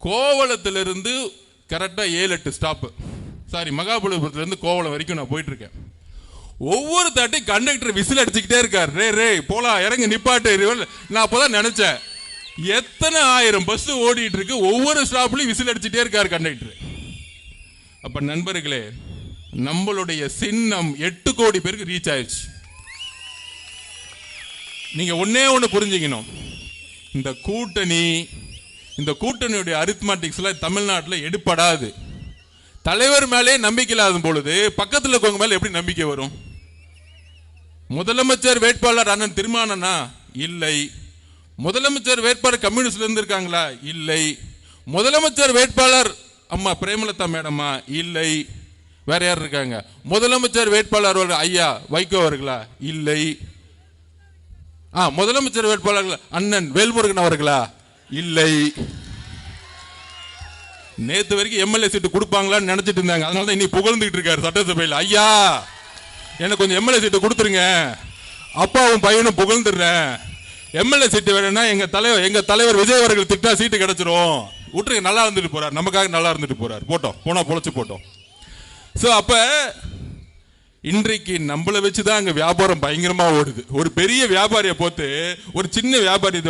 கோவளத்திலிருந்து கரெக்டாக 7-8 stop, sorry மகாபலிபுரத்துலேருந்து Kovalam வரைக்கும் நான் போயிட்டு இருக்கேன். ஒவ்வொரு தாட்டி கண்டக்டர் விசில் அடிச்சுக்கிட்டே இருக்கார். ரே போலாம், இறங்கி நிப்பாட்டு. நான் அப்போதான் நினைச்சேன், எத்தனை ஆயிரம் பஸ் ஓடிட்டு இருக்கு, ஒவ்வொரு ஸ்டாப்லையும் விசில் அடிச்சுட்டே இருக்கார் கண்டக்டர். அப்ப நண்பர்களே, நம்மளுடைய சின்னம் 8 கோடி பேருக்கு ரீச் ஆயிடுச்சு. நீங்க ஒன்னே ஒண்ணு புரிஞ்சுக்கணும், இந்த கூட்டணியுடைய அரித்மெட்டிக்ஸ் எல்லாம் தமிழ்நாட்டில் எடுப்படாது. தலைவர் மேலே நம்பிக்கை இல்லாத பொழுது பக்கத்தில் இருக்கவங்க மேல எப்படி நம்பிக்கை வரும்? முதலமைச்சர் வேட்பாளர் அண்ணன் திருமானனா? இல்லை. முதலமைச்சர் வேட்பாளர் கம்யூனிஸ்ட்ல இருந்து இருக்காங்களா? இல்லை. முதலமைச்சர் வேட்பாளர் அம்மா பிரேமலதா மேடமா? இல்லை. வேற யார் இருக்காங்க? முதலமைச்சர் வேட்பாளர் ஐயா வைகோ அவர்களா? இல்லை. முதலமைச்சர் வேட்பாளர் அண்ணன் வேல்முருகன் அவர்களா? இல்லை. நேத்து வரைக்கும் எம்எல்ஏ சீட்டு கொடுப்பாங்களான்னு நினைச்சிட்டு இருந்தாங்க. அதனால தான் இன்னைக்கு புகழ்ந்துட்டு இருக்காரு சட்டசபையில். ஐயா எனக்கு கொஞ்சம் எம்எல்ஏ சீட்டு கொடுத்துருங்க, அப்பாவும் பையனும் புகழ்ந்துடுறேன். எம்எல்ஏ சீட்டு வேணும்னா எங்க தலைவர் விஜய் அவர்கள் திட்டா சீட்டு கிடைச்சிரும். விட்டுருங்க, நல்லா இருந்துட்டு போறார், நமக்காக நல்லா இருந்துட்டு போறார். போனா பொழைச்சு போட்டோம். சோ அப்ப இன்றைக்கு நம்மளை வச்சுதான் அங்க வியாபாரம் பயங்கரமா ஓடுது. ஒரு பெரிய வியாபாரியை போட்டு ஒரு சின்ன வியாபாரி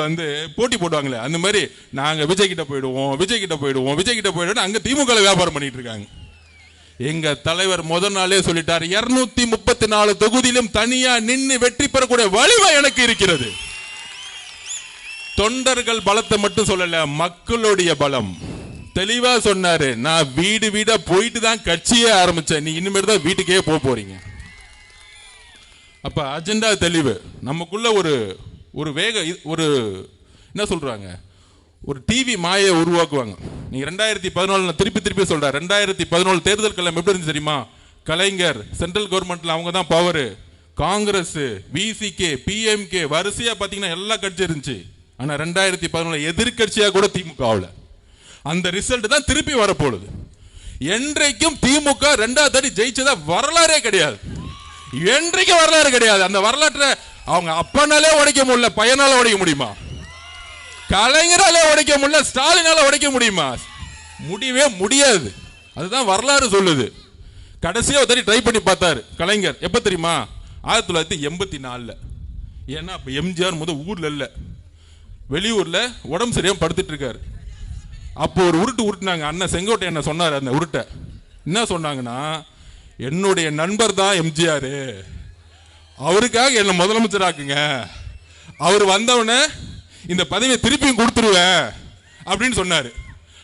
போட்டி போடுவாங்களே, அந்த மாதிரி நாங்க விஜய் கிட்ட போயிடுவோம் அங்க திமுக வியாபாரம் பண்ணிட்டு இருக்காங்க. எங்க தலைவர் முதல் நாளே சொல்லிட்டார், 234 தொகுதியிலும் தனியா நின்று வெற்றி பெறக்கூடிய வலிமை எனக்கு இருக்கிறது. தொண்டர்கள் பலத்தை மட்டும் சொல்லல, மக்களுடைய பலம். தெளிவா சொன்னாரு, நான் வீடா போயிட்டு தான் கட்சியே ஆரம்பிச்சேன், நீ இனிமேல் தான் வீட்டுக்கே போறீங்க. அப்ப அஜெண்டா தெளிவு. நமக்குள்ள ஒரு வேக என்ன சொல்றாங்க, ஒரு டிவி மாயை உருவாக்குவாங்க. நீங்க 2014 திருப்பி சொல்றேன், 2014 தேர்தல் களம் எப்படி இருந்துச்சு தெரியுமா? கலைஞர் சென்ட்ரல் கவர்மெண்ட்ல அவங்க தான் பவர், காங்கிரஸ், விசிகே, பிஎம்கே வரிசையா பாத்தீங்கன்னா எல்லா கட்சி இருந்துச்சு. ஆனா 2014 எதிர்கட்சியா கூட திமுக. அந்த ரிசல்ட் தான் திருப்பி வரப்போகுது. என்றைக்கும் திமுக 2வது தடவை ஜெயிச்சதா வரலாறே கிடையாது. என்றைக்கும் வரலாறு கிடையாது. அந்த வரலாற்றை அவங்க அப்பனாலே உடைக்க முடியல, பையனால உடைக்க முடியுமா? கலைஞரால உடைக்க முடியல, ஸ்டாலினால உடைக்க முடியுமா? முடியவே முடியாது. அதுதான் வரலாறு சொல்லுது. கடைசியா ஒரு தடவை ட்ரை பண்ணி பார்த்தாரு கலைஞர். எப்ப தெரியுமா? 1984. ஏன்னா அப்ப எம்ஜிஆர் ஊர்ல இல்ல, வெளியூர்ல உடம்பு சரியா படுத்துட்டு இருக்காரு. அப்போ ஒரு உருட்டுனாங்க. அண்ணன் செங்கோட்டை என்ன சொன்னார், அந்த உருட்டை என்ன சொன்னாங்கன்னா, என்னுடைய நண்பர் தான் எம்ஜிஆர், அவருக்காக என்ன முதலமைச்சர் ஆக்குங்க, அவர் வந்தவன இந்த பதவியை திருப்பியும் கொடுத்துருவேன் அப்படின்னு சொன்னாரு.